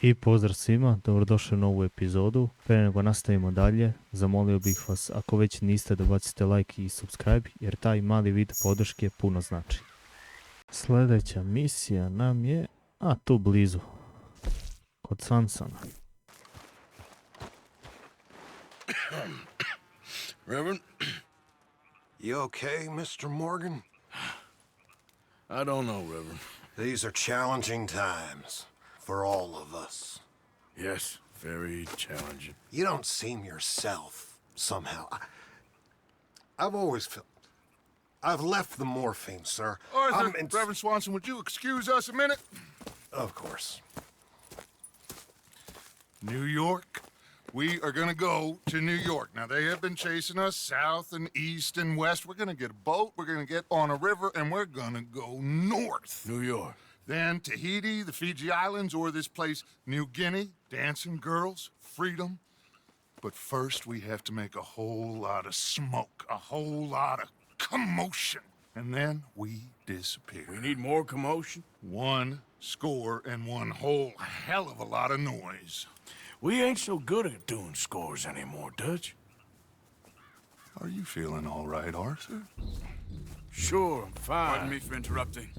I pozdrav svima, dobrodošli u novu epizodu. Prije nego nastavimo dalje, zamolio bih vas, ako već niste, da bacite like i subscribe, jer taj mali vid podrške puno znači. Sljedeća misija nam je, tu blizu, kod Sansana. Reverend? You okay, Mr. Morgan? I don't know, Reverend. These are challenging times for all of us. Yes, very challenging. You don't seem yourself, somehow. I've always felt... I've left the morphine, sir. Arthur, Reverend Swanson, would you excuse us a minute? Of course. New York. We are going to go to New York. Now, they have been chasing us south and east and west. We're going to get a boat, we're going to get on a river, and we're going to go north. New York. Then Tahiti, the Fiji Islands, or this place, New Guinea, dancing girls, freedom. But first, we have to make a whole lot of smoke, a whole lot of commotion. And then we disappear. We need more commotion? 1 score and 1 whole hell of a lot of noise. We ain't so good at doing scores anymore, Dutch. Are you feeling all right, Arthur? Sure, I'm fine. Pardon me for interrupting.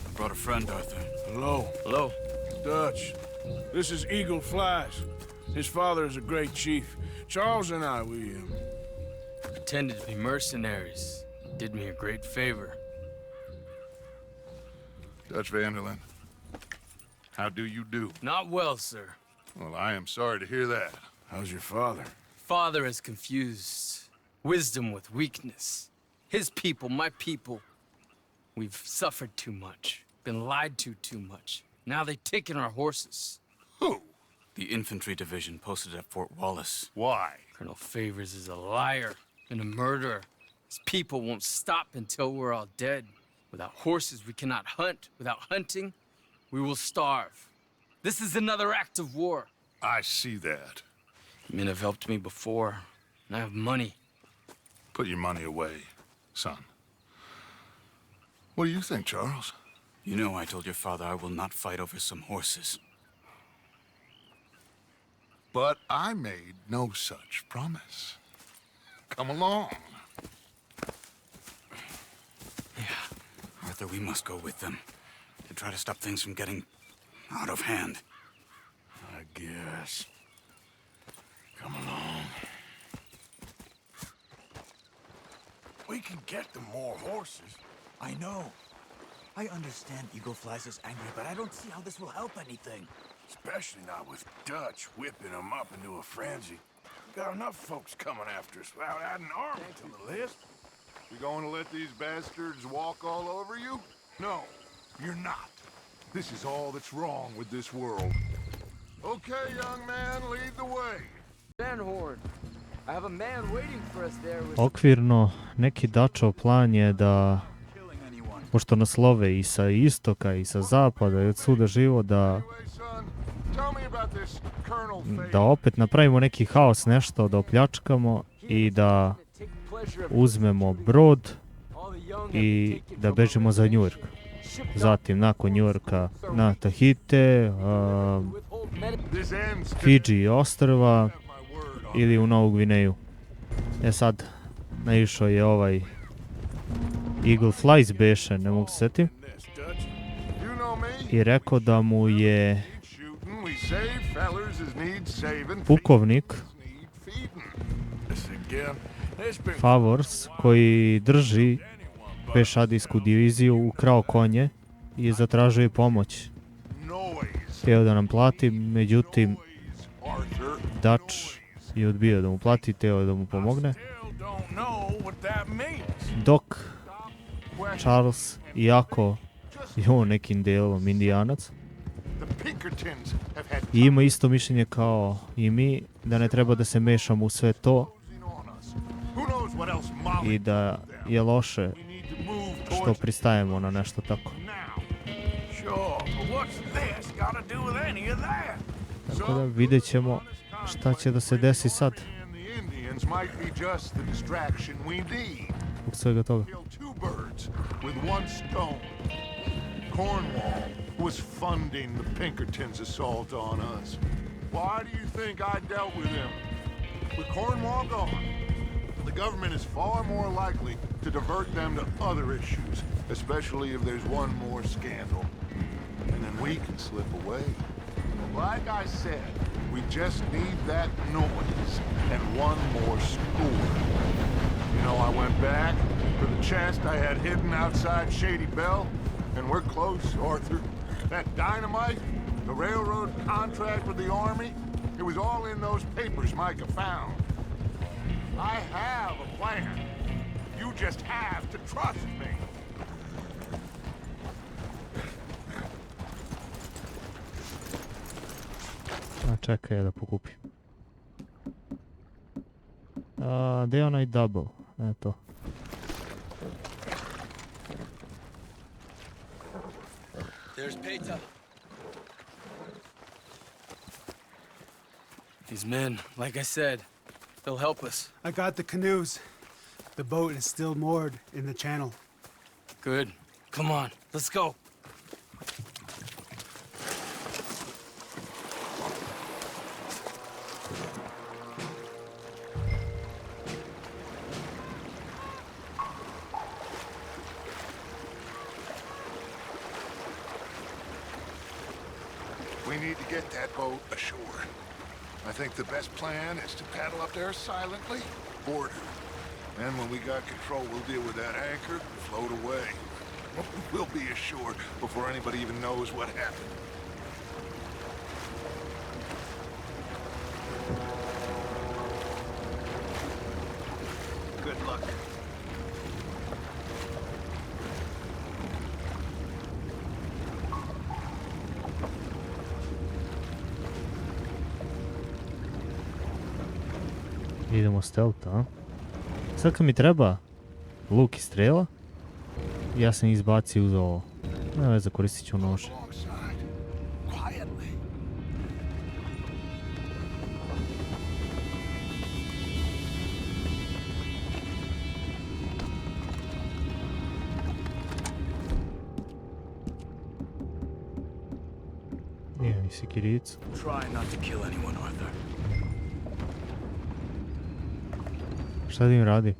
I brought a friend, Arthur. Hello. Hello. Dutch. This is Eagle Flies. His father is a great chief. Charles and I, we Pretended to be mercenaries. Did me a great favor. Dutch Vanderlyn, how do you do? Not well, sir. Well, I am sorry to hear that. How's your father? Father has confused wisdom with weakness. His people, my people. We've suffered too much. Been lied to too much. Now they've taken our horses. Who? The infantry division posted at Fort Wallace. Why? Colonel Favors is a liar and a murderer. His people won't stop until we're all dead. Without horses, we cannot hunt. Without hunting, we will starve. This is another act of war. I see that. Men have helped me before, and I have money. Put your money away, son. What do you think, Charles? You know I told your father I will not fight over some horses. But I made no such promise. Come along. Yeah, Arthur, we must go with them to try to stop things from getting out of hand. I guess. Come along. We can get them more horses. I know. I understand Eagle Flies is angry, but I don't see how this will help anything. Especially not with Dutch whipping them up into a frenzy. We got enough folks coming after us without adding army to the list. You going to let these bastards walk all over you? No, you're not. This is all that's wrong with this world. Okay, young man, lead the way. Horn. I have a man waiting for us there with... Okvirno, neki Dačov plan je da, pošto nas love i sa istoka i sa zapada i od svuda živo, da opet napravimo neki haos, nešto, da opljačkamo i da uzmemo brod i da bežimo za New York. Zatim, nakon New Yorka na Tahite, Fiji ostrva ili u Novu Gvineju. Sad, naišao je ovaj Eagle Flies beše, ne mogu se setim, i rekao da mu je pukovnik Favors, koji drži pešadijsku diviziju, ukrao konje i zatražio pomoć. Htio da nam plati, međutim Dutch je odbio da mu plati, htio da mu pomogne. Dok Charles, iako je on nekim delom Indijanac, i ima isto mišljenje kao i mi, da ne treba da se mešamo u sve to i da je loše što pristajemo na nešto tako. Tako da vidjet ćemo šta će da se desi sad. Zbog svega toga. Cornwall was funding the Pinkertons' assault on us. Why do you think I dealt with him? With Cornwall gone, the government is far more likely to divert them to other issues, especially if there's one more scandal. And then we can slip away. Like I said, we just need that noise and one more score. You know, I went back for the chest I had hidden outside Shady Bell, and we're close, Arthur. That dynamite, the railroad contract with the Army, it was all in those papers Micah found. I have a plan. You just have to trust me. A čekaj ja da pokupim. Gdje je onaj double? Eto. There's Peta. These men, like I said, they'll help us. I got the canoes. The boat is still moored in the channel. Good. Come on, let's go. We need to get that boat ashore. I think the best plan is to paddle up there silently, board her. Then when we got control, we'll deal with that anchor and float away. We'll be ashore before anybody even knows what happened. Good luck. Idemo stealth, a? Sad kad mi treba luk i strela, ja sam izbacio uz ovo. Ne veze, koristit ću nož. Nije mi sikiricu. Try not to kill anyone, Arthur. Šta da im radi?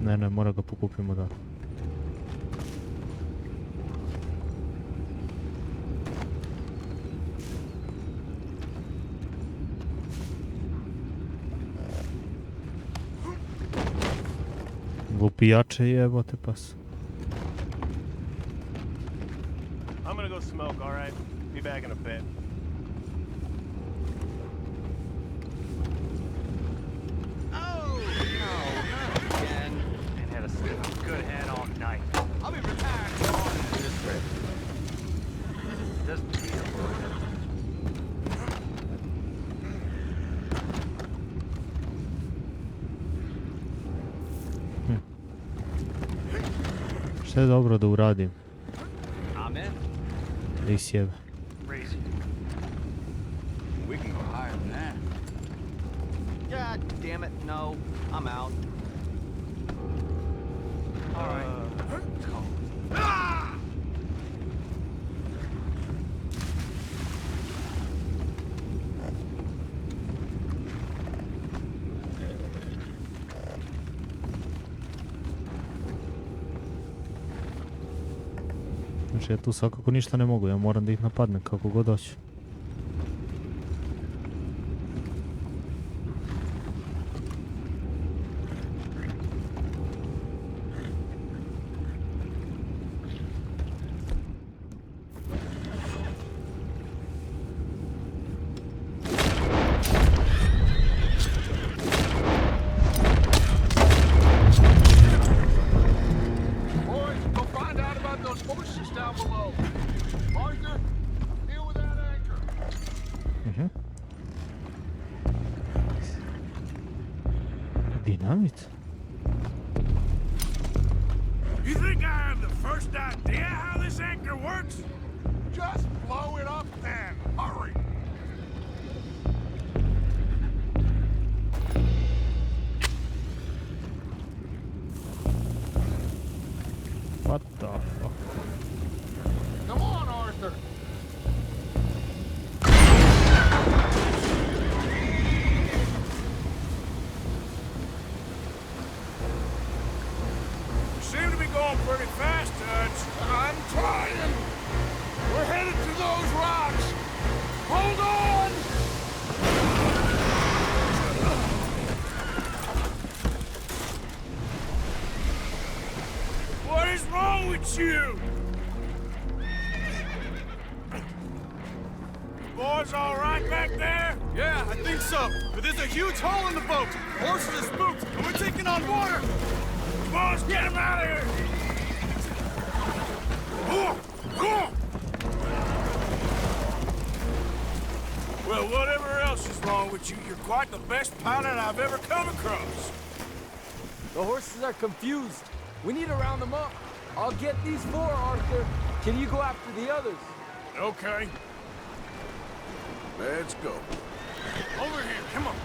Ne, mora ga pokupimo da. Lupijače jebote pas. I'm gonna go smoke, alright? Be back in a bit. Oh, no, not again. And had a good head all night. I'll be retired on this trip. Just be a burger. Šta je dobro da uradim? Amen. Da ih sjebe. Crazy. We can go higher than that. God damn it, no. I'm out. All right. Znači ja tu svakako ništa ne mogu, ja moram da ih napadnem kako god hoću. Dinamit? first idea how this anchor works? Just blow it up then. Hurry. What the fuck? Come on, Arthur. You seem to be going pretty fast, Dutch. I'm trying. We're headed to those rocks. Hold on. What is wrong with you? Boys all right back there? Yeah, I think so. But there's a huge hole in the boat. Horses are spooked, and we're taking on water. Boys, get him out of here! Well, whatever else is wrong with you, you're quite the best pilot I've ever come across. The horses are confused. We need to round them up. I'll get these 4, Arthur. Can you go after the others? Okay. Let's go. Over here, come on.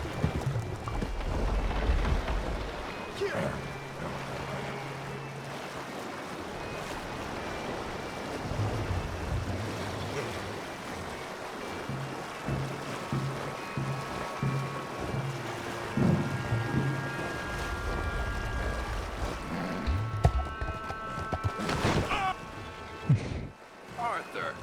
Arthur.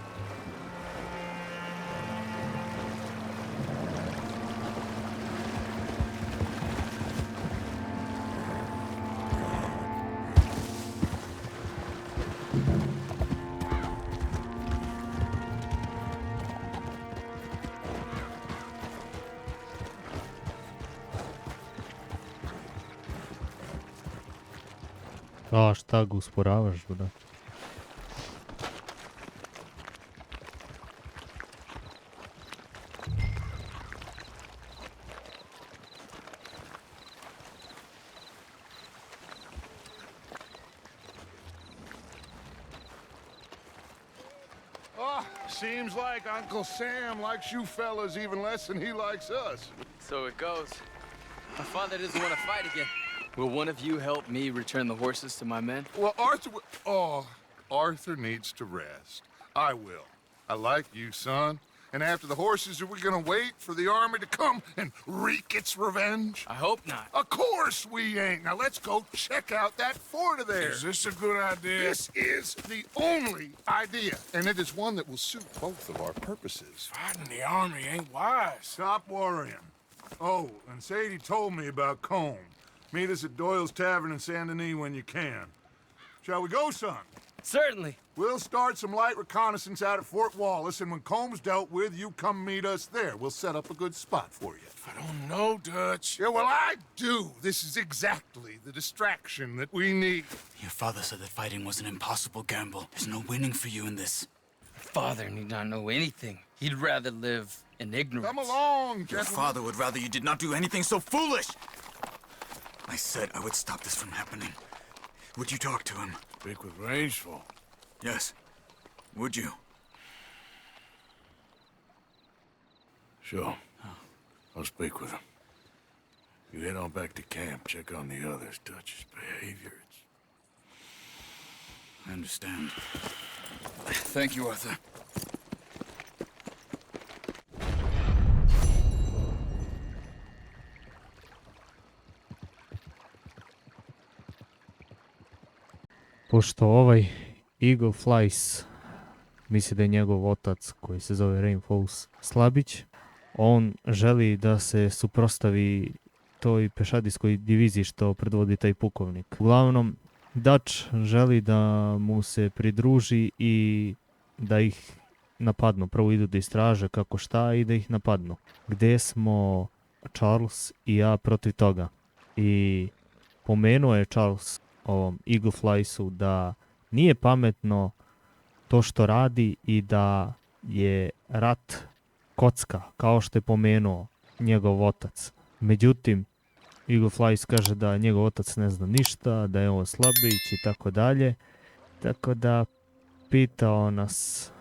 A šta ga usporavaš, bro? Oh, seems like Uncle Sam likes you fellas even less than he likes us. So it goes. My father doesn't want to fight again. Will one of you help me return the horses to my men? Well, Arthur needs to rest. I will. I like you, son. And after the horses, are we gonna wait for the army to come and wreak its revenge? I hope not. Of course we ain't. Now let's go check out that fort of theirs. Is this a good idea? This is the only idea, and it is one that will suit both of our purposes. Fighting the army ain't wise. Stop worrying. Oh, and Sadie told me about Combe. Meet us at Doyle's Tavern in Saint Denis when you can. Shall we go, son? Certainly. We'll start some light reconnaissance out at Fort Wallace, and when Comb's dealt with, you come meet us there. We'll set up a good spot for you. I don't know, Dutch. Yeah, well, I do. This is exactly the distraction that we need. Your father said that fighting was an impossible gamble. There's no winning for you in this. Father need not know anything. He'd rather live in ignorance. Come along, Your gentlemen. father would rather you did not do anything so foolish. I said I would stop this from happening. Would you talk to him? Speak with Rangeful. Yes. Would you? Sure. I'll speak with him. You head on back to camp, check on the others, Dutch's behavior. I understand. Thank you, Arthur. Pošto ovaj Eagle Flies, misli da je njegov otac koji se zove Rainfalls Slabić, on želi da se suprotstavi toj pešadijskoj diviziji što predvodi taj pukovnik. Uglavnom, Dutch želi da mu se pridruži i da ih napadnu. Prvo idu da istraže kako šta i da ih napadnu. Gde smo Charles i ja protiv toga. I pomenuo je Charles ovom Eagle Fliesu da nije pametno to što radi i da je rat kocka, kao što je pomenuo njegov otac. Međutim, Eagle Flies kaže da njegov otac ne zna ništa, da je on slabić i tako dalje. Tako da pitao nas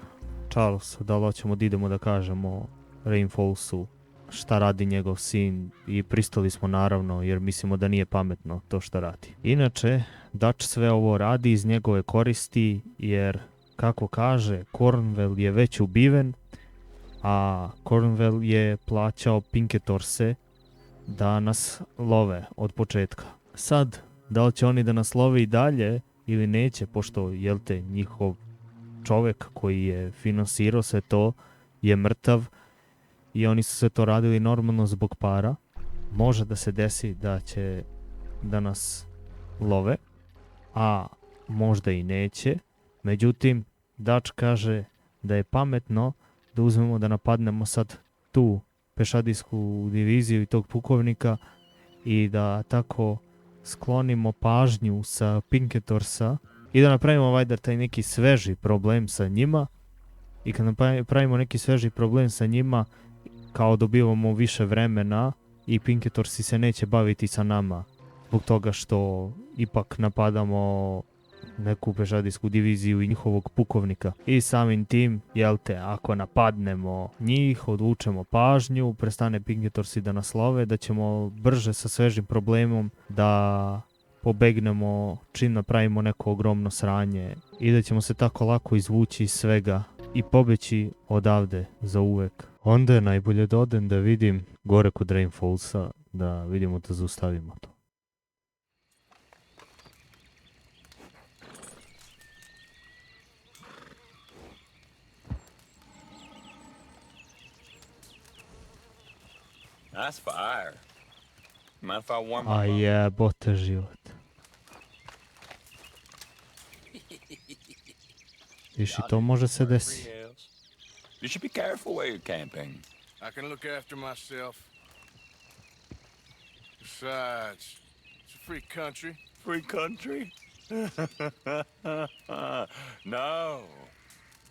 Charles da li hoćemo da idemo da kažemo Rainfallsu šta radi njegov sin i pristali smo naravno jer mislimo da nije pametno to što radi. Inače, Dutch sve ovo radi iz njegove koristi jer, kako kaže, Cornwell je već ubiven, a Cornwell je plaćao Pinketorse da nas love od početka. Sad, da li će oni da nas love i dalje ili neće, pošto, jel te, njihov čovjek koji je finansirao sve to je mrtav i oni su sve to radili normalno zbog para. Može da se desi da će da nas love, a možda i neće. Međutim, Dutch kaže da je pametno da uzmemo da napadnemo sad tu pešadijsku diviziju i tog pukovnika i da tako sklonimo pažnju sa Pinketorsa i da napravimo valjda taj neki sveži problem sa njima i kad napravimo neki sveži problem sa njima, kao dobivamo više vremena i Pinketorsi se neće baviti sa nama zbog toga što ipak napadamo neku pešadijsku diviziju i njihovog pukovnika. I samim tim, jel te, ako napadnemo njih, odvučemo pažnju, prestane Pinketorsi da nas love, da ćemo brže sa svežim problemom da pobegnemo čim napravimo neko ogromno sranje i da ćemo se tako lako izvući iz svega i pobeći odavde za uvek. Onda je najbolje da odem da vidim gore kod Rainfallsa, da vidimo da zaustavimo to. Nice fire. Mind if I warm my A jebote život. Viš i to može se desiti. You should be careful where you're camping. I can look after myself. Besides, it's a free country. Free country? No.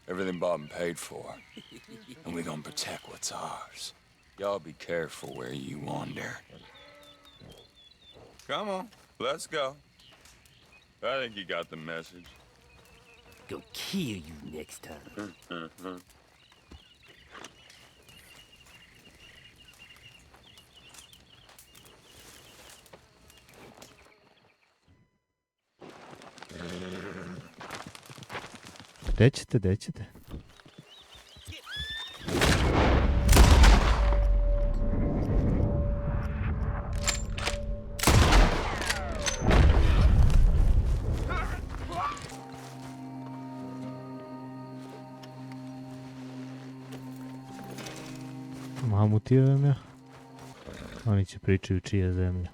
Everything bought and paid for. And we're gonna protect what's ours. Y'all be careful where you wander. Come on, let's go. I think you got the message. Go kill you next time. Gde ćete? Mamu ti je zemlja? Oni će pričaju čija je zemlja.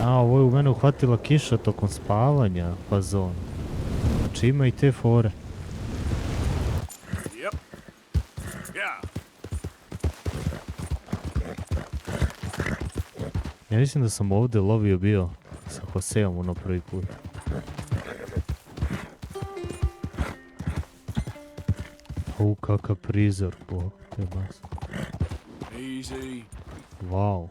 Ovo je u mene uhvatila kiša tokom spavanja, fazon. Znači ima i te fore. Yep. Yeah. Ja mislim da sam ovdje lovio bio sa Joseom ono prvi put. Kakav prizor, bog te bas. Easy. Wow.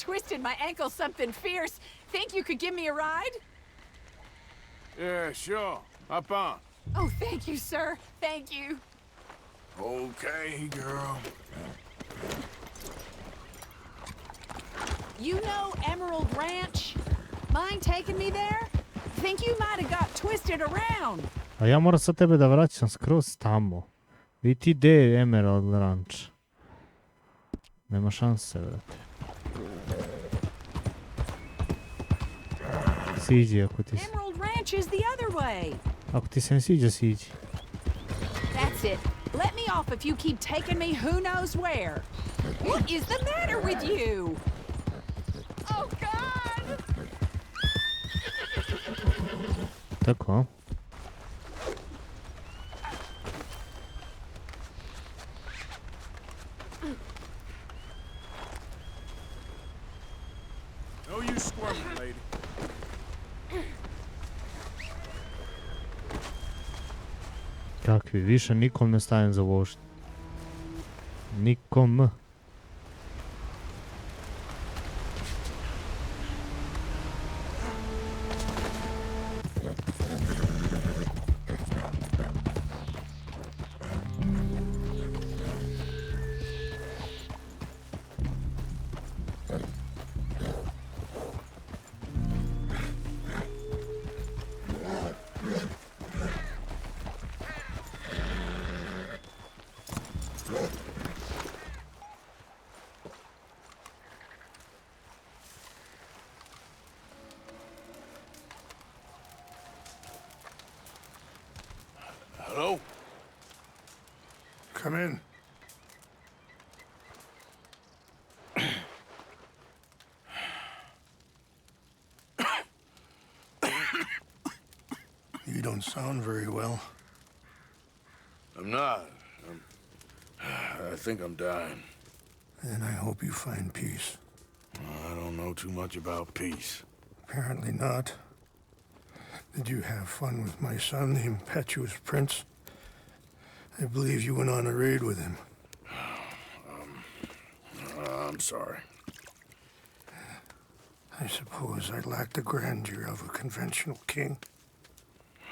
Twisted my ankle something fierce. Think you could give me a ride? Yeah, sure. Hop on. Oh, thank you, sir. Thank you. Okay, girl. You know Emerald Ranch? Mind taking me there? Think you might have got twisted around. A ja moram sad tebe da vraćam skroz tamo. Vidi ti gde je Emerald Ranch. Nema šanse, vrate. Siđi ako ti se... Emerald Ranch is the other way. Ako ti se ne sviđa, siđi. That's That's it. Let me off if you keep taking me who knows where. What is the matter with you? Oh, God! Tako. No use squirming, lady. Kakvi, više nikom ne stajem za vožnju. Nikom. Hello? Come in. You don't sound very well. I'm not. I think I'm dying. And I hope you find peace. I don't know too much about peace. Apparently not. Did you have fun with my son, the impetuous prince? I believe you went on a raid with him. I'm sorry. I suppose I lack the grandeur of a conventional king.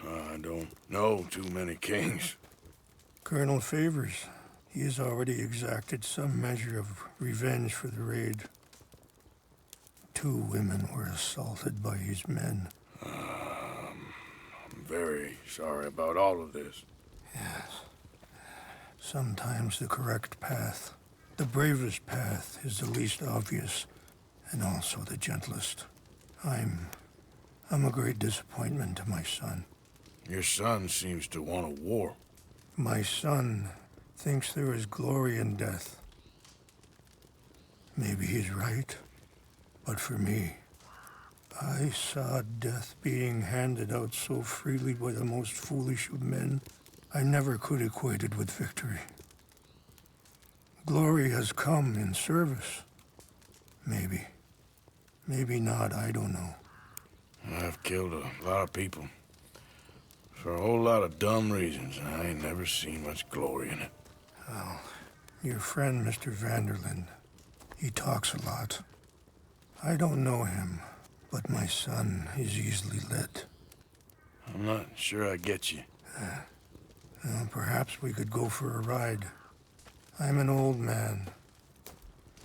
I don't know too many kings. Colonel Favors, he has already exacted some measure of revenge for the raid. 2 women were assaulted by his men. I'm very sorry about all of this. Yes. Sometimes the correct path, the bravest path, is the least obvious, and also the gentlest. I'm a great disappointment to my son. Your son seems to want a war. My son thinks there is glory in death. Maybe he's right, but for me, I saw death being handed out so freely by the most foolish of men, I never could equate it with victory. Glory has come in service. Maybe. Maybe not, I don't know. I've killed a lot of people. For a whole lot of dumb reasons, and I ain't never seen much glory in it. Well, your friend, Mr. Vanderlyn, he talks a lot. I don't know him, but my son is easily led. I'm not sure I get you. Well, perhaps we could go for a ride. I'm an old man.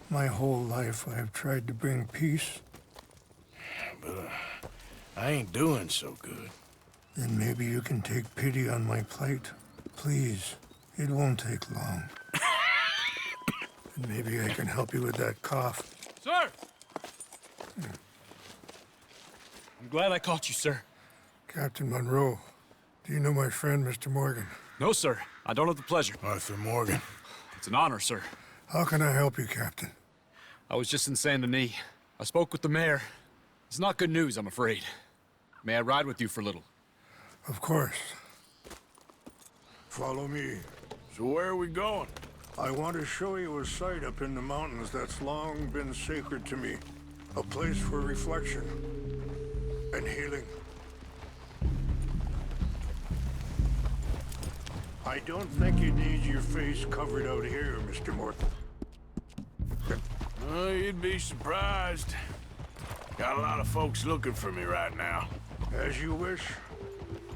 My whole life I have tried to bring peace. But I ain't doing so good. Then maybe you can take pity on my plight. Please, it won't take long. And maybe I can help you with that cough. Sir! I'm glad I caught you, sir. Captain Monroe, do you know my friend, Mr. Morgan? No, sir. I don't have the pleasure. Arthur Morgan. It's an honor, sir. How can I help you, Captain? I was just in Saint Denis. I spoke with the mayor. It's not good news, I'm afraid. May I ride with you for a little? Of course. Follow me. So where are we going? I want to show you a site up in the mountains that's long been sacred to me. A place for reflection and healing. I don't think you need your face covered out here, Mr. Morton. Oh, you'd be surprised. Got a lot of folks looking for me right now. As you wish.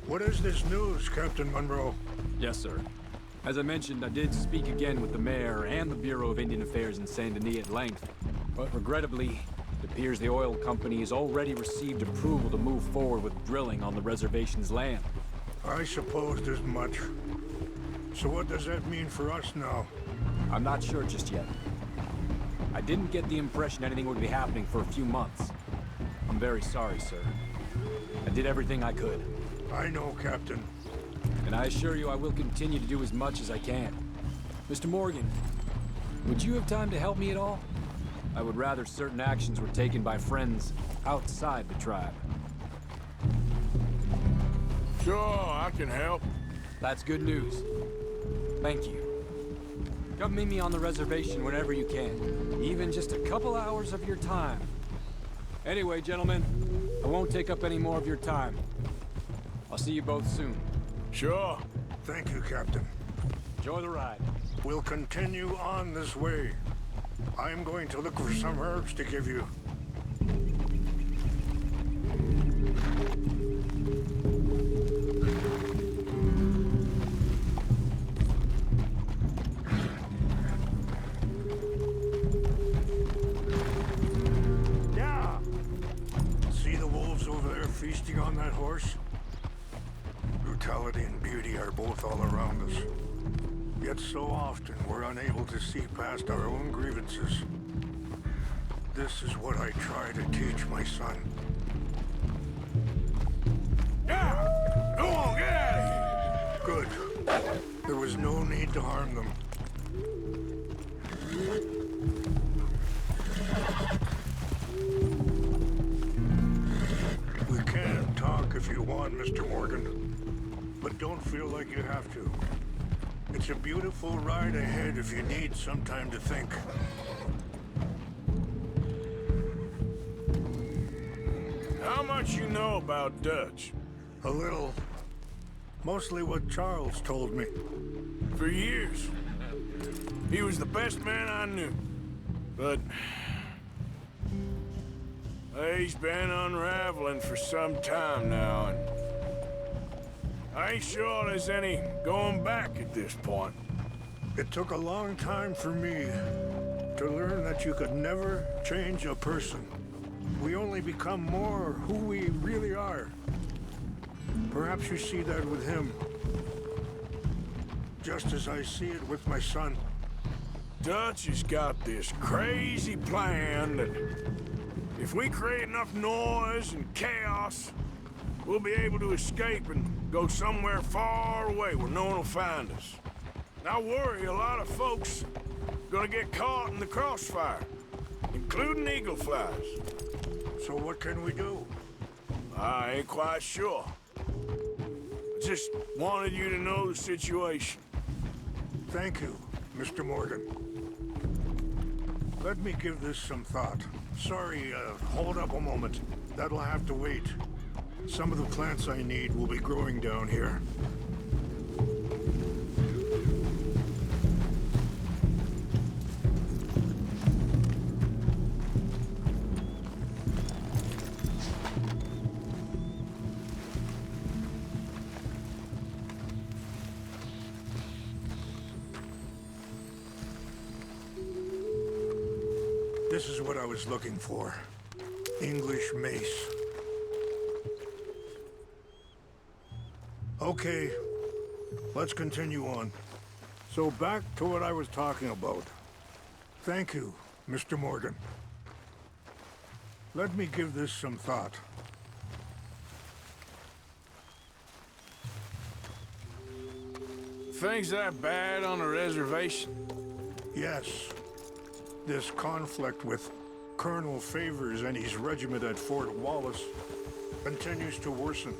What is this news, Captain Monroe? Yes, sir. As I mentioned, I did speak again with the mayor and the Bureau of Indian Affairs in Saint Denis at length. But regrettably, it appears the oil company has already received approval to move forward with drilling on the reservation's land. I supposed as much. So what does that mean for us now? I'm not sure just yet. I didn't get the impression anything would be happening for a few months. I'm very sorry, sir. I did everything I could. I know, Captain. And and I assure you I will continue to do as much as I can. Mr. Morgan, would you have time to help me at all? I would rather certain actions were taken by friends outside the tribe. Sure, I can help. That's good news. Thank you. Come meet me on the reservation whenever you can. Even just a couple hours of your time. Anyway, gentlemen, I won't take up any more of your time. I'll see you both soon. Sure. Thank you, Captain. Enjoy the ride. We'll continue on this way. I'm going to look for some herbs to give you. Yeah! See the wolves over there feasting on that horse? Brutality and beauty are both all around us. Yet so often we're unable to see past our own grievances. This is what I try to teach my son. Yeah! Go on, get out of here! Good. There was no need to harm them. We can talk if you want, Mr. Morgan. But don't feel like you have to. It's a beautiful ride ahead if you need some time to think. How much you know about Dutch? A little. Mostly what Charles told me. For years. He was the best man I knew. But he's been unraveling for some time now, and I ain't sure there's any going back at this point. It took a long time for me to learn that you could never change a person. We only become more who we really are. Perhaps you see that with him. Just as I see it with my son. Dutch has got this crazy plan that if we create enough noise and chaos, we'll be able to escape and go somewhere far away where no one will find us. I worry a lot of folks gonna get caught in the crossfire, including eagle flies. So what can we do? I ain't quite sure. I just wanted you to know the situation. Thank you, Mr. Morgan. Let me give this some thought. Sorry, hold up a moment. That'll have to wait. Some of the plants I need will be growing down here. This is what I was looking for. English mace. Okay, let's continue on. So back to what I was talking about. Thank you, Mr. Morgan. Let me give this some thought. Things that bad on the reservation? Yes. This conflict with Colonel Favors and his regiment at Fort Wallace continues to worsen.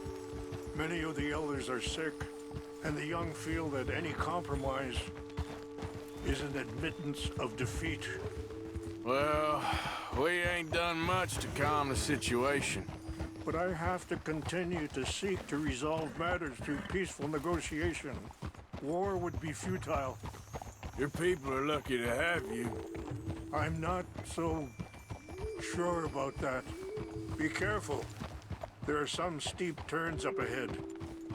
Many of the elders are sick, and the young feel that any compromise is an admittance of defeat. Well, we ain't done much to calm the situation. But I have to continue to seek to resolve matters through peaceful negotiation. War would be futile. Your people are lucky to have you. I'm not so sure about that. Be careful. There are some steep turns up ahead,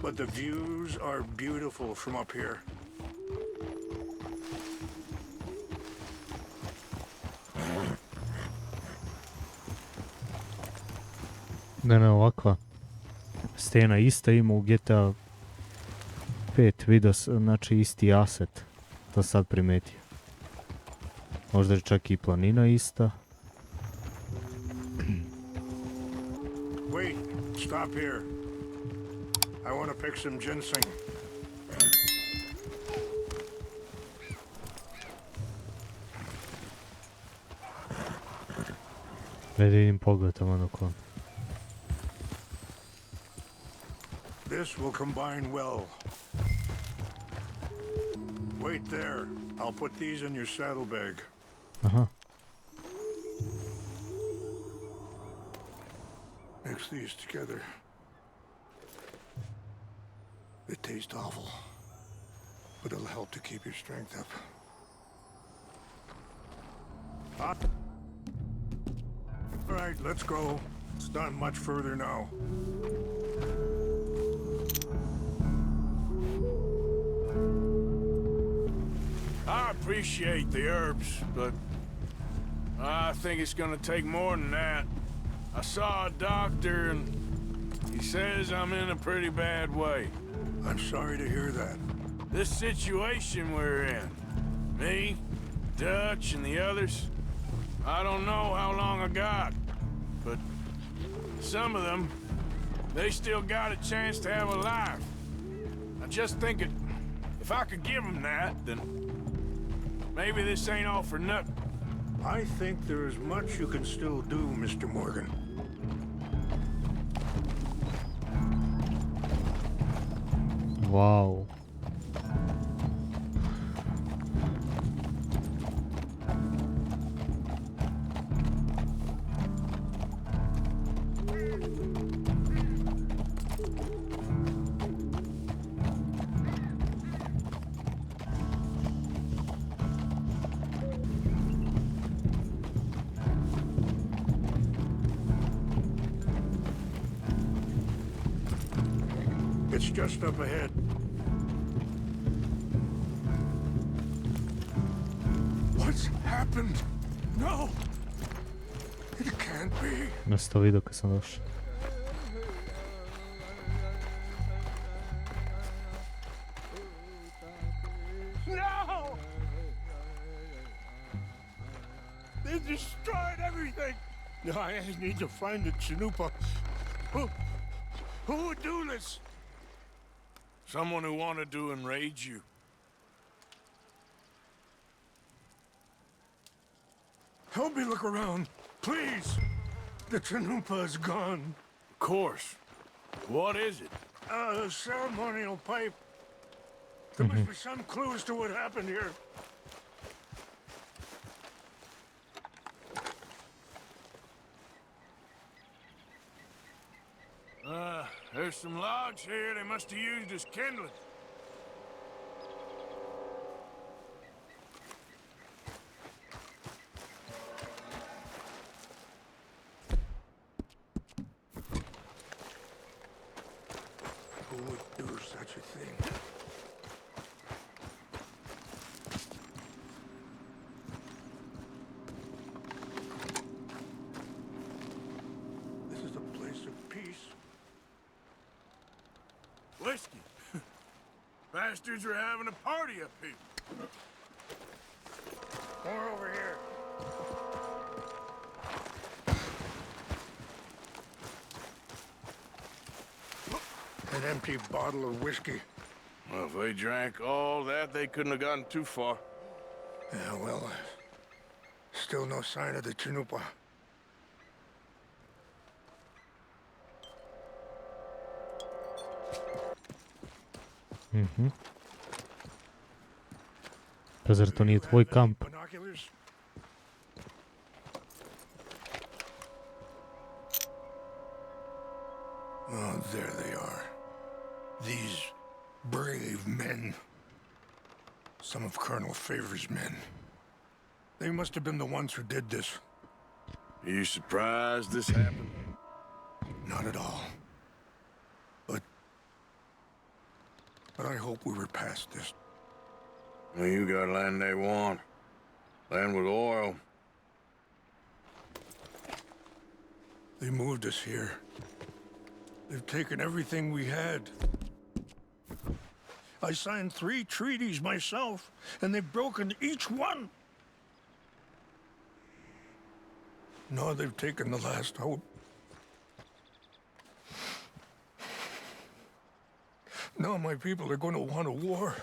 but the views are beautiful from up here. Ne, ovakva stena ista ima u GTA 5, vidio znači isti aset, to sad primetio. Možda je čak i planina ista. Wait, stop here. I want to pick some ginseng. Ne vidim pogled tamo dok on. This will combine well. Wait there. I'll put these in your saddlebag. Aha. Mix these together. They taste awful, but it'll help to keep your strength up. All right, let's go. It's not much further now. I appreciate the herbs, but I think it's gonna take more than that. I saw a doctor and he says I'm in a pretty bad way. I'm sorry to hear that. This situation we're in, me, Dutch, and the others, I don't know how long I got, but some of them, they still got a chance to have a life. I just think if I could give them that, then maybe this ain't all for nothing. I think there is much you can still do, Mr. Morgan. Wow. It's just up ahead. What's happened? No! It can't be. Ja sam to vidio kad sam došao. No! They destroyed everything! I need to find the Chanupa. Who would do this? Someone who wanted to enrage you. Help me look around, please. The Chanupa is gone. Of course. What is it? A ceremonial pipe. There must be some clues to what happened here. There's some logs here they must have used as kindling. Who would do such a thing? This is a place of peace. Whiskey. Bastards are having a party up here. More over here. An empty bottle of whiskey. Well, if they drank all that, they couldn't have gotten too far. Yeah, well, still no sign of the Chanupa. Pa zar to nije tvoj kamp? Binoculars? Oh, there they are. These brave men. Some of Colonel Favor's men. They must have been the ones who did this. Are you surprised this happened? Not at all. But I hope we were past this. Well, you got land they want. Land with oil. They moved us here. They've taken everything we had. I signed 3 treaties myself, and they've broken each one. Now they've taken the last hope. Now my people are going to want a war.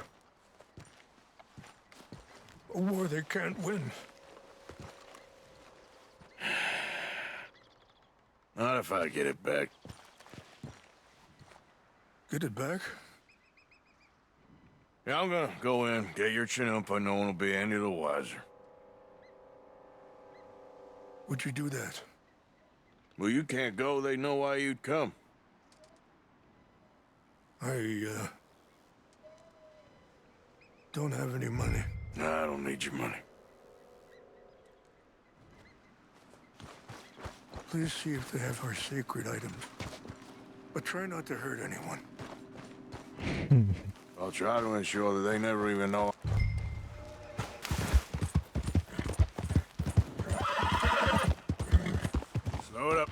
A war they can't win. Not if I get it back. Get it back? Yeah, I'm gonna go in, get your chinumpa, no one will be any the wiser. Would you do that? Well, you can't go, they know why you'd come. I don't have any money. Nah, I don't need your money. Please see if they have our sacred items. But try not to hurt anyone. I'll try to ensure that they never even know. Slow it up.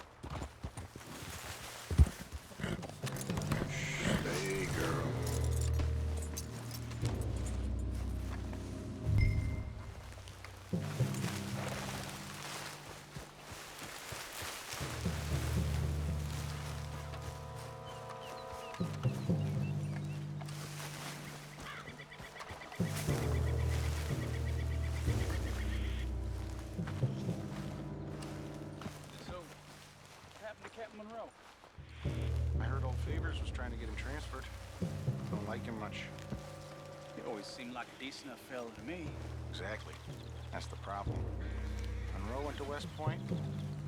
Stay, girl. I heard old Thieves was trying to get him transferred. Don't like him much. He always seemed like a decent enough fella to me. Exactly. That's the problem. Monroe went to West Point.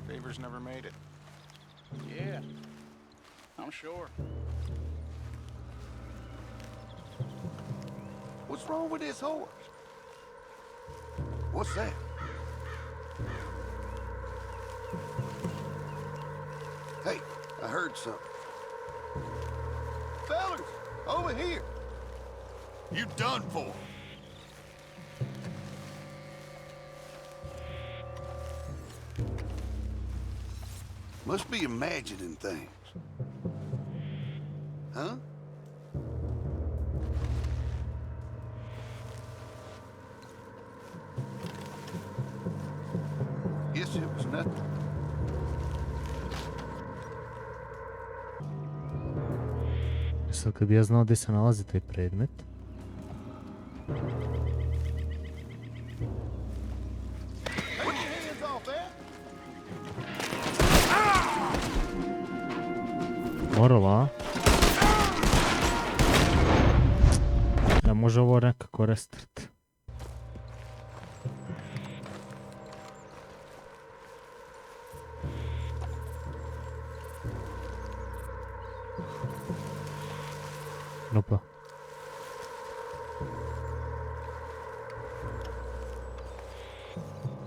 Thieves never made it. Yeah, I'm sure. What's wrong with this horse? What's that? Hey, I heard something. Fellas, over here. You done for. Must be imagining things. Huh? Guess it was nothing. Sad kad bi ja znao gdje se nalazi taj predmet. Morala, a? Ja, može ovo nekako restart. Opa.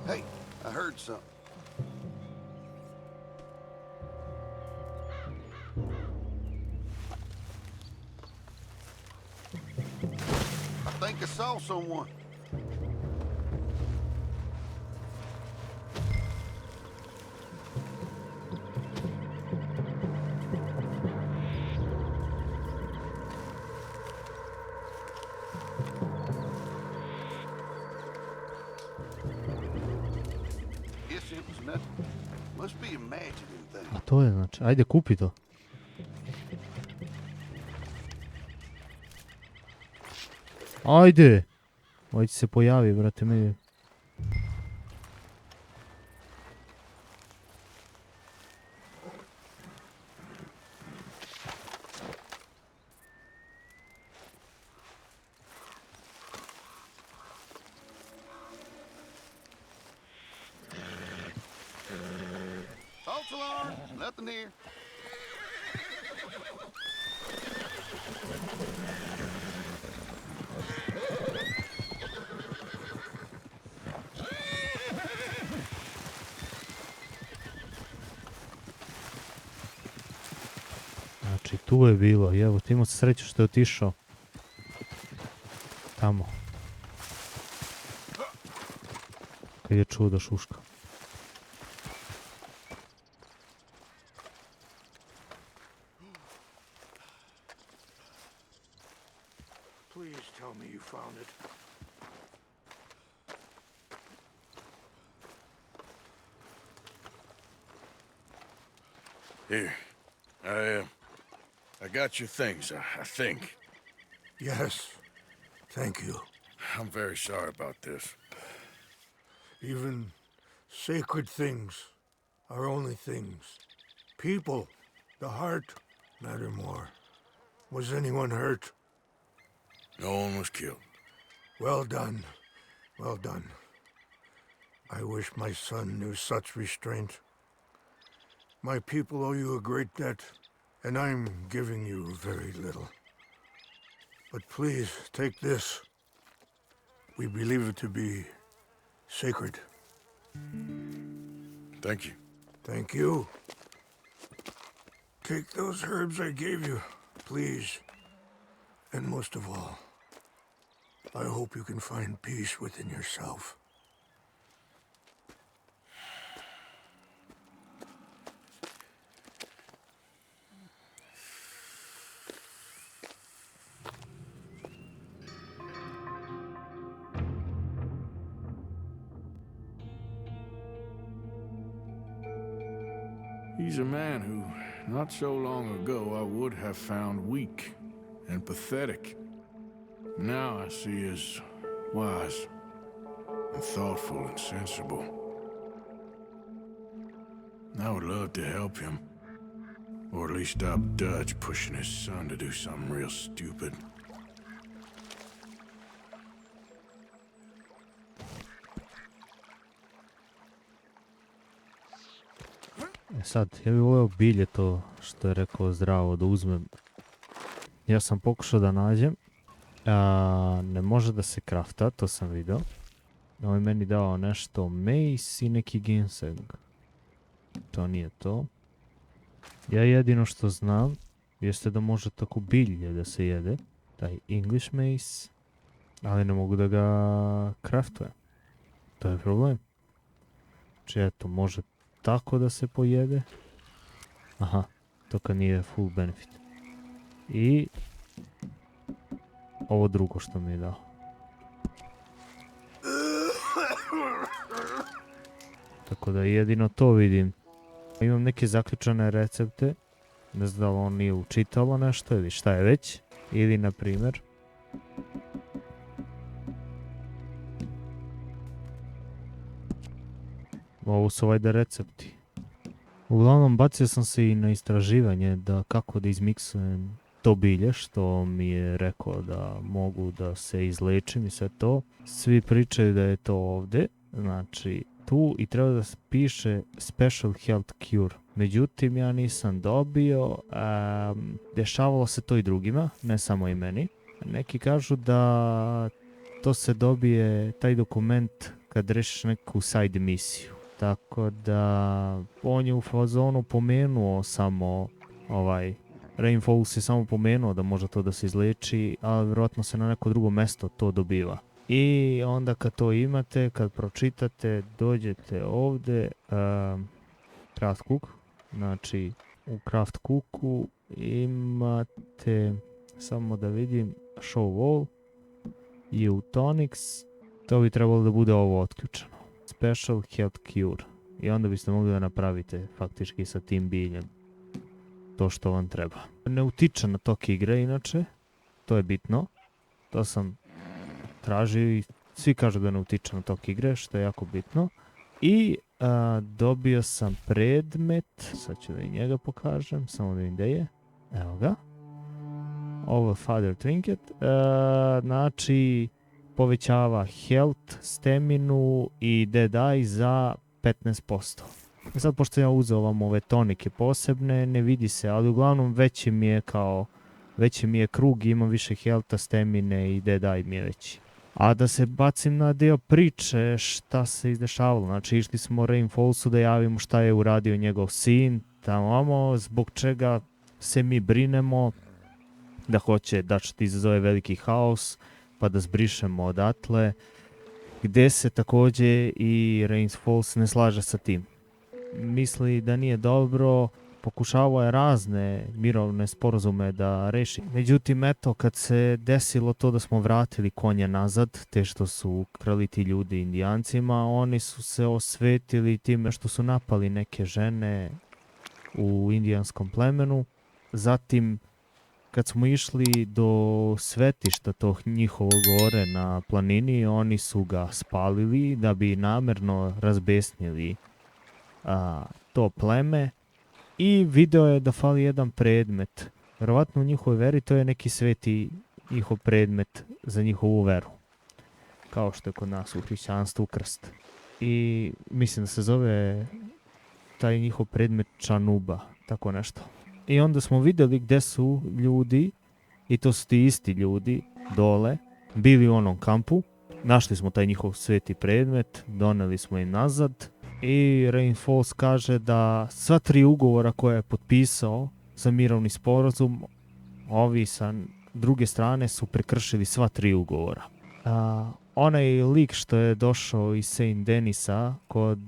Hey, I heard something. I think I saw someone. Guess it was nothing. Must be imagining things. A to je znači, ajde kupi to. Ajde! Ovaj će se pojavi, brate mi. False alarm, nothing here. Znači tu je bilo, i evo ti imao sreću što je otišao. Tamo. Kad je čuo da šuška. Please tell me you found it. Here. I got your things, I think. Yes. Thank you. I'm very sorry about this. Even sacred things are only things. People, the heart, matter more. Was anyone hurt? No one was killed. Well done. Well done. I wish my son knew such restraint. My people owe you a great debt, and I'm giving you very little. But please, take this. We believe it to be sacred. Thank you. Thank you. Take those herbs I gave you, please. And most of all, I hope you can find peace within yourself. He's a man who, not so long ago, I would have found weak and pathetic. Now I see as wise and thoughtful and sensible. I would love to help him, or at least stop Dutch pushing his son to do something real stupid. Sad, ja bih volio bilje to što je rekao zdravo da uzmem. Ja sam pokušao da nađem. Ne može da se krafta, to sam vidio. On je meni dao nešto mace i neki ginseng. To nije to. Ja jedino što znam jeste da može tako bilje da se jede. Taj English mace. Ali ne mogu da ga kraftujem. To je problem. Znači eto, može tako da se pojede. Aha, to kad nije full benefit. I ovo drugo što mi je dao. Tako da jedino to vidim. Imam neke zaključane recepte. Ne znam da li on nije učitalo nešto ili šta je već. Ili na primjer ovo su ovajde recepti. Uglavnom bacio sam se i na istraživanje da kako da izmiksujem to bilje što mi je rekao da mogu da se izlečim i sve to. Svi pričaju da je to ovdje, znači tu i treba da piše special health cure. Međutim, ja nisam dobio, dešavalo se to i drugima, ne samo i meni. Neki kažu da to se dobije, taj dokument, kad rešiš neku side misiju. Tako da on je u fazonu pomenuo samo Rainfalls je samo pomenuo da može to da se izleči, ali vjerojatno se na neko drugo mesto to dobiva. I onda kad to imate, kad pročitate, dođete ovdje, Craft Cook, znači u Craft Cooku imate, samo da vidim, Show All, Eutonics, to bi trebalo da bude ovo otključeno. Special Health Cure. I onda biste mogli da napravite faktički sa tim biljem to što vam treba. Ne utiče na tok igre inače, to je bitno. To sam tražio i svi kažu da ne utiče na tok igre, što je jako bitno. I dobio sam predmet, sad ću da i njega pokažem, samo da vidim gdje je. Evo ga. Ovo Father Trinket, znači povećava health, staminu i dead eye za 15%. Sad pošto ja uzeo vam ove tonike posebne, ne vidi se, ali uglavnom veći mi je krug i imam više healtha, stamine i dead eye mi je veći. A da se bacim na dio priče šta se izdešavalo, znači išli smo Rainfallsu da javimo šta je uradio njegov sin, tamo zbog čega se mi brinemo, da hoće da će ti izazove veliki haos, pa da zbrišemo odatle, gdje se također i Rainfalls ne slaže sa tim. Misli da nije dobro, pokušavao je razne mirovne sporazume da reši. Međutim, eto, kad se desilo to da smo vratili konje nazad, te što su krali ti ljudi indijancima, oni su se osvetili time što su napali neke žene u indijanskom plemenu. Zatim, kad smo išli do svetišta tog njihovog gore na planini, oni su ga spalili da bi namerno razbesnili to pleme i video je da fali jedan predmet. Vjerovatno u njihovoj veri to je neki sveti njihov predmet za njihovu veru. Kao što je kod nas u hrišćanstvu krst. I mislim da se zove taj njihov predmet čanuba, tako nešto. I onda smo vidjeli gdje su ljudi, i to su ti isti ljudi dole, bili u onom kampu. Našli smo taj njihov sveti predmet, doneli smo im nazad i Rain Falls kaže da sva 3 ugovora koje je potpisao za mirovni sporazum, ovi sa druge strane su prekršili sva 3 ugovora. Onaj lik što je došao iz St. Denisa kod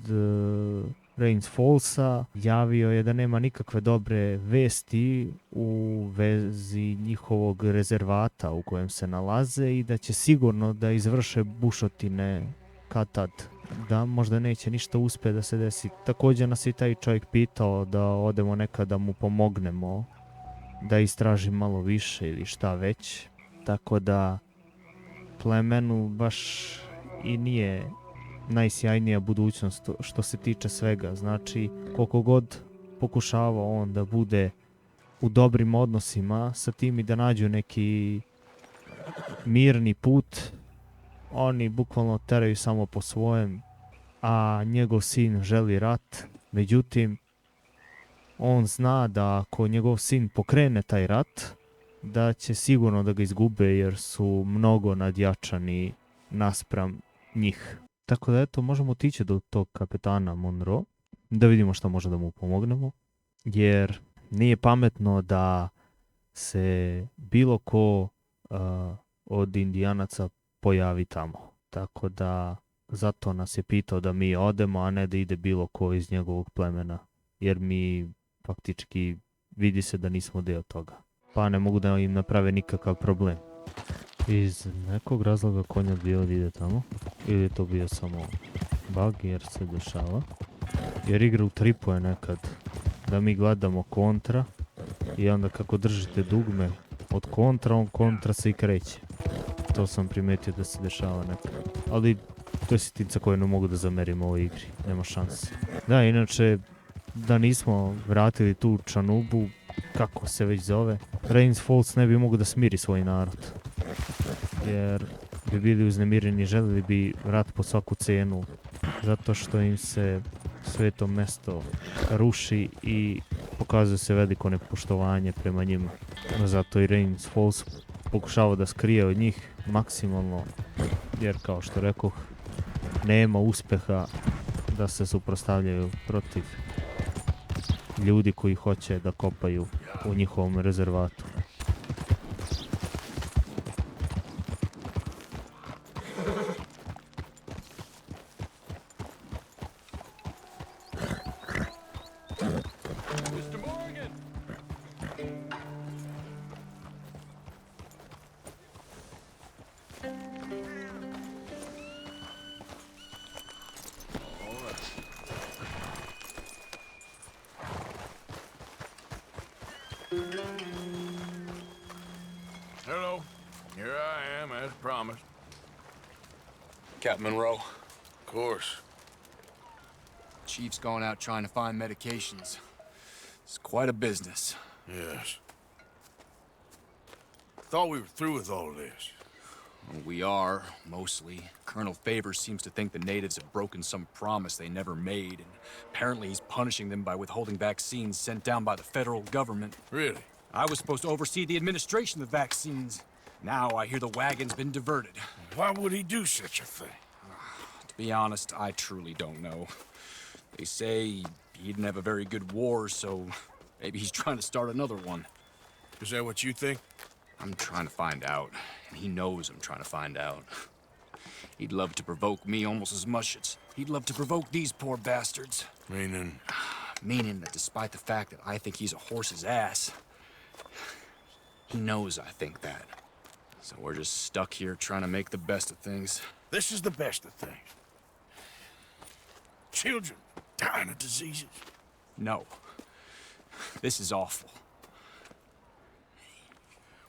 Rain Fallsa javio je da nema nikakve dobre vesti u vezi njihovog rezervata u kojem se nalaze i da će sigurno da izvrše bušotine kad tad. Da možda neće ništa uspjeti da se desi. Također nas i taj čovjek pitao da odemo nekad da mu pomognemo, da istraži malo više ili šta već. Tako da plemenu baš i nije najsjajnija budućnost što se tiče svega. Znači, koliko god pokušavao on da bude u dobrim odnosima sa tim i da nađu neki mirni put, oni bukvalno teraju samo po svojem, a njegov sin želi rat. Međutim, on zna da ako njegov sin pokrene taj rat, da će sigurno da ga izgube jer su mnogo nadjačani naspram njih. Tako da eto, možemo otići do tog kapetana Monroe, da vidimo šta može da mu pomognemo, jer nije pametno da se bilo ko od indijanaca pojavi tamo. Tako da zato nas je pitao da mi odemo, a ne da ide bilo ko iz njegovog plemena, jer mi faktički vidi se da nismo dio toga. Pa ne mogu da im naprave nikakav problem. Iz nekog razloga konja bio da ide tamo. Ili je to bio samo bug jer se dešava. Jer igra utripuje nekad da mi gledamo kontra i onda kako držite dugme od kontra, on kontra se i kreće. To sam primetio da se dešava nekad. Ali to je sitnica koju ne mogu da zamerim u ovoj igri. Nema šanse. Da, inače, da nismo vratili tu čanubu, kako se već zove, Rain Falls ne bi mogu da smiri svoj narod. Jer bi bili uznemireni, želili bi rat po svaku cenu, zato što im se sveto mesto ruši i pokazuje se veliko nepoštovanje prema njima. Zato i Rain Falls pokušava da skrije od njih maksimalno, jer kao što rekoh, nema uspeha da se suprotstavljaju protiv ljudi koji hoće da kopaju u njihovom rezervatu. Hello. Here I am, as promised. Captain Monroe. Of course. Chief's going out trying to find medications. It's quite a business. Yes. Thought we were through with all of this. Well, we are, mostly. Colonel Favors seems to think the natives have broken some promise they never made, and apparently he's punishing them by withholding vaccines sent down by the federal government. Really? I was supposed to oversee the administration of the vaccines. Now I hear the wagon's been diverted. Why would he do such a thing? To be honest, I truly don't know. They say he didn't have a very good war, so maybe he's trying to start another one. Is that what you think? I'm trying to find out, and he knows I'm trying to find out. He'd love to provoke me almost as much as he'd love to provoke these poor bastards. Meaning? Meaning that despite the fact that I think he's a horse's ass, he knows I think that. So we're just stuck here trying to make the best of things. This is the best of things. Children dying of diseases. No. This is awful.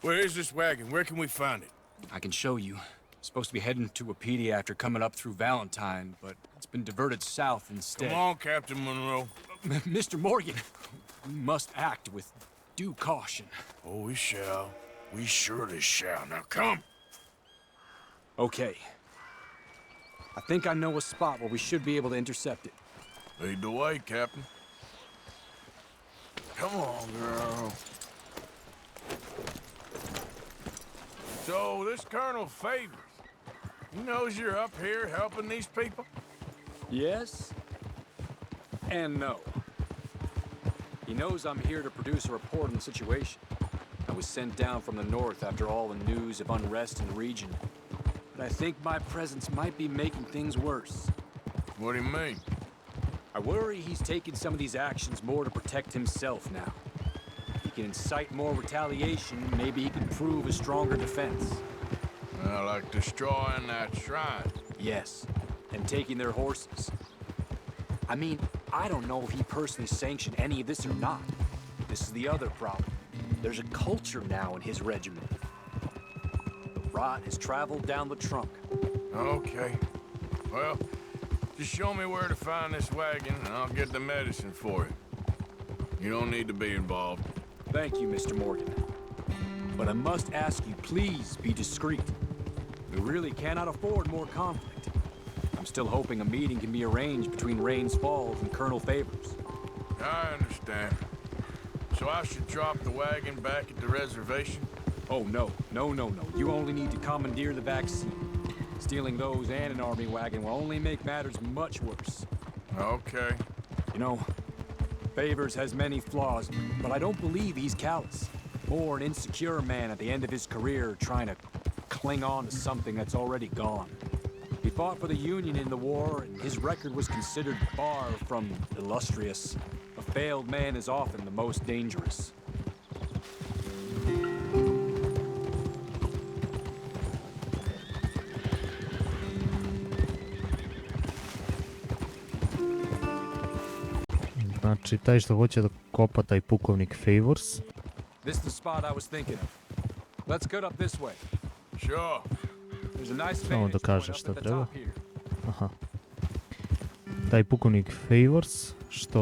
Where is this wagon? Where can we find it? I can show you. Supposed to be heading to Wapiti after coming up through Valentine, but it's been diverted south instead. Come on, Captain Monroe. Mr. Morgan, we must act with due caution. Oh, we shall. We surely shall. Now come. Okay. I think I know a spot where we should be able to intercept it. Lead the way, Captain. Come on, girl. So, this Colonel Favors, he knows you're up here helping these people? Yes and no. He knows I'm here to produce a report on the situation. I was sent down from the north after all the news of unrest in the region. But I think my presence might be making things worse. What do you mean? I worry he's taking some of these actions more to protect himself now. If he can incite more retaliation, maybe he can prove a stronger defense. Like destroying that shrine. Yes, and taking their horses. I mean, I don't know if he personally sanctioned any of this or not. This is the other problem. There's a culture now in his regiment. The rot has traveled down the trunk. Okay. Well, just show me where to find this wagon, and I'll get the medicine for it. You don't need to be involved. Thank you, Mr. Morgan. But I must ask you, please be discreet. We really cannot afford more conflict. I'm still hoping a meeting can be arranged between Rains Falls and Colonel Favors. I understand. So I should drop the wagon back at the reservation? Oh, no. You only need to commandeer the vaccine. Stealing those and an army wagon will only make matters much worse. Okay. You know, Favors has many flaws, but I don't believe he's callous. More an insecure man at the end of his career trying to cling on to something that's already gone. He fought for the Union in the war, and his record was considered far from illustrious. A failed man is often the most dangerous. Znači, taj što hoće da kopa taj pukovnik Favors. This is the spot I was thinking of. Let's cut up this way. Sure. There's a nice Samo da vantage kaže point šta up at the treba. top here. Aha. Taj pukovnik Favors što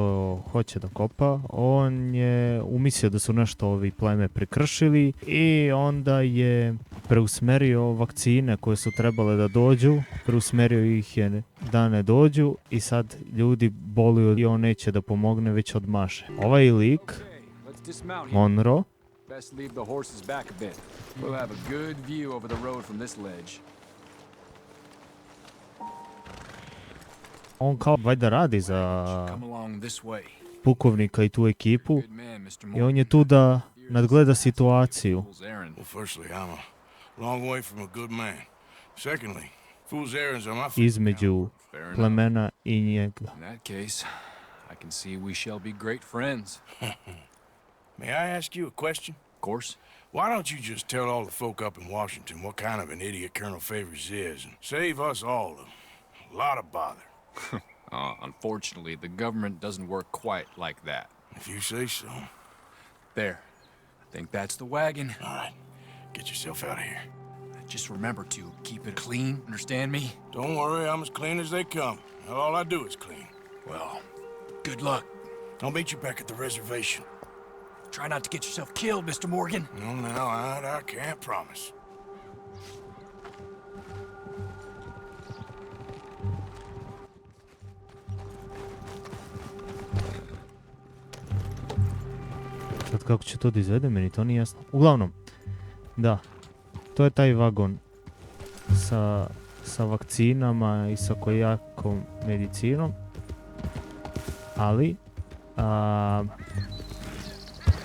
hoće da kopa, on je umislio da su nešto ovi pleme prekršili i onda je preusmerio vakcine koje su trebale da dođu, preusmerio ih je da ne dođu i sad ljudi boluju i on neće da pomogne, već odmaše. Ovaj lik, Let's dismount here. Monroe, Best leave the horses back a bit. We'll have a good view over the road from this ledge. on kao valjda radi za Come along this way. pukovnika i tu ekipu Good man, Mr. i Morgan. on je tu da nadgleda situaciju. Fool's errand. Well, firstly, I'm a long way from a good man. Secondly, fool's errands are my Između Fair enough. plemena i njega. In that case, I can see we shall be great friends. May I ask you a question? Of course. Why don't you just tell all the folk up in Washington what kind of an idiot Colonel Favors is and save us all a lot of bother? Unfortunately, the government doesn't work quite like that. If you say so. There. I think that's the wagon. All right, get yourself out of here. Just remember to keep it clean, understand me? Don't worry, I'm as clean as they come. All I do is clean. Well, good luck. I'll meet you back at the reservation. Try not to get yourself killed, Mr. Morgan. No, I can't promise. Sad kako će to da izvede, meni to nije jasno. Uglavnom, da, to je taj vagon sa vakcinama i sa kojakom medicinom, ali,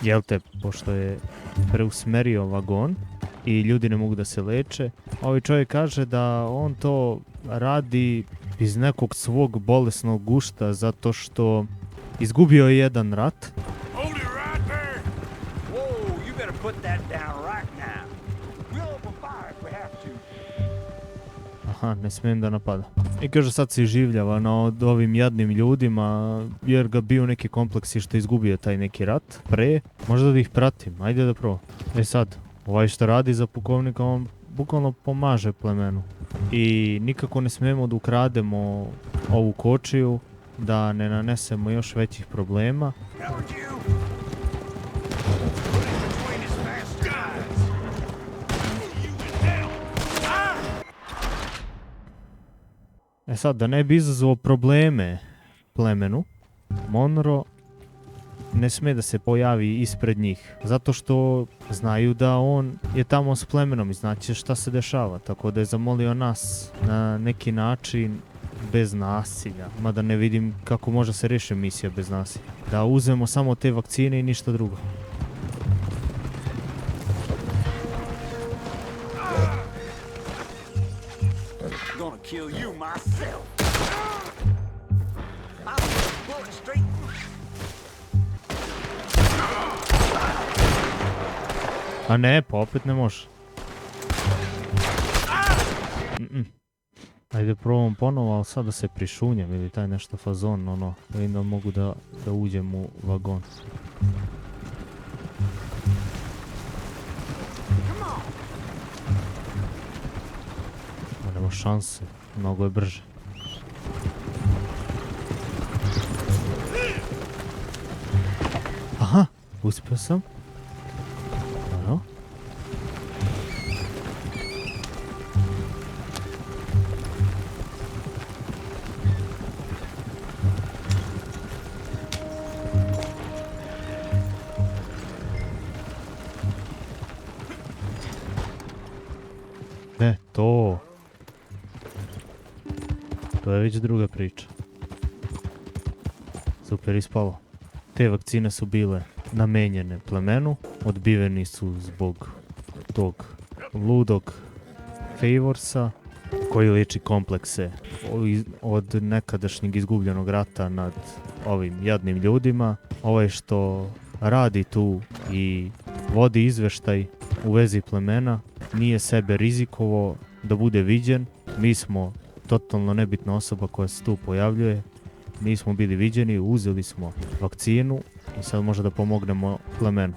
jel te, pošto je preusmerio vagon i ljudi ne mogu da se leče, ovaj čovjek kaže da on to radi iz nekog svog bolesnog gušta zato što izgubio je jedan rat. Put that down right now. We'll open fire if we have to. Aha, ne smijem da napada. I kaže sad se življava nad ovim jadnim ljudima jer ga bio neki kompleksi što je izgubio taj neki rat pre. Možda da ih pratim, ajde da probam. E sad, ovaj što radi za pukovnika, on bukvalno pomaže plemenu. I nikako ne smijemo da ukrademo ovu kočiju da ne nanesemo još većih problema. E sad, da ne bi izazvao probleme plemenu, Monroe ne smije da se pojavi ispred njih, zato što znaju da on je tamo s plemenom i znaće šta se dešava, tako da je zamolio nas na neki način bez nasilja, mada ne vidim kako može se riješiti misija bez nasilja. Da uzmemo samo te vakcine i ništa drugo. Gonna kill you myself. I'm going straight. A ne, pa opet ne može. Ajde probam ponovo, ali sad da se prišunjem ili taj nešto fazon, ono, vidim da mogu da uđem u vagon. Nema šanse, mnogo je brže. Aha, uspio sam. Dobro. To. To je već druga priča. Super ispalo. Te vakcine su bile namenjene plemenu, odbiveni su zbog tog ludog Thieversa koji liči komplekse od nekadašnjeg izgubljenog rata nad ovim jadnim ljudima. Ovaj što radi tu i vodi izveštaj u vezi plemena nije sebe rizikovao da bude viđen. Mi smo totalno nebitna osoba koja se tu pojavljuje. Nismo bili viđeni, uzeli smo vakcinu i sad može da pomognemo plemenu.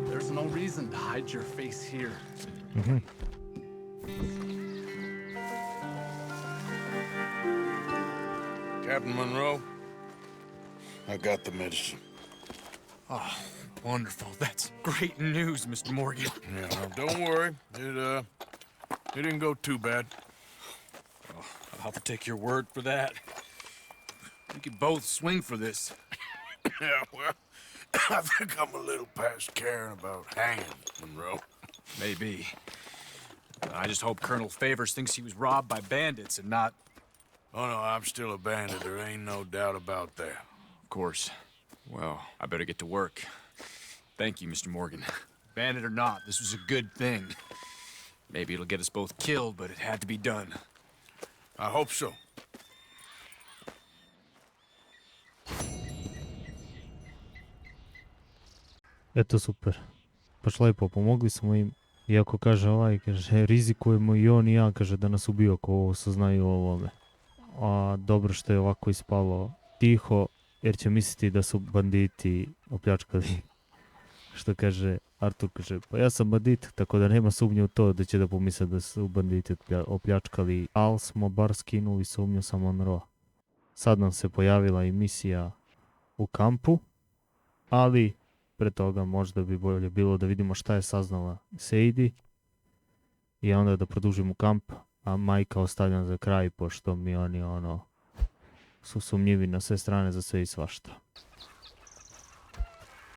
There's no reason to hide your face here. Captain Monroe, I got the medicine. Oh, wonderful. That's great news, Mr. Morgan. Yeah, no, don't worry. It didn't go too bad. Oh, I'll have to take your word for that. We could both swing for this. Yeah, well, I think I'm a little past caring about hanging, Monroe. Maybe. I just hope Colonel Favors thinks he was robbed by bandits and not... Oh, no, I'm still a bandit. There ain't no doubt about that. Of course. Well, I better get to work. Thank you, Mr. Morgan. Bandit or not, this was a good thing. Maybe it'll get us both killed, but it had to be done. I hope so. Eto super. Baš lepo, pomogli smo im. Iako kaže kaže, rizikujemo i on i ja, kaže da nas ubiju ako ovo saznaju o ovome. A dobro što je ovako ispalo tiho, jer će misliti da su banditi opljačkali. Što kaže Artur, kaže, pa ja sam bandit, tako da nema sumnje u to da će da pomisle da su banditi opljačkali. Ali smo bar skinuli sumnju sa Monroe. Sad nam se pojavila i misija u kampu, ali pre toga možda bi bolje bilo da vidimo šta je saznala Sadie i onda da produžimo kamp, a majka ostavljam za kraj, pošto mi oni su sumnjivi na sve strane za sve i svašta.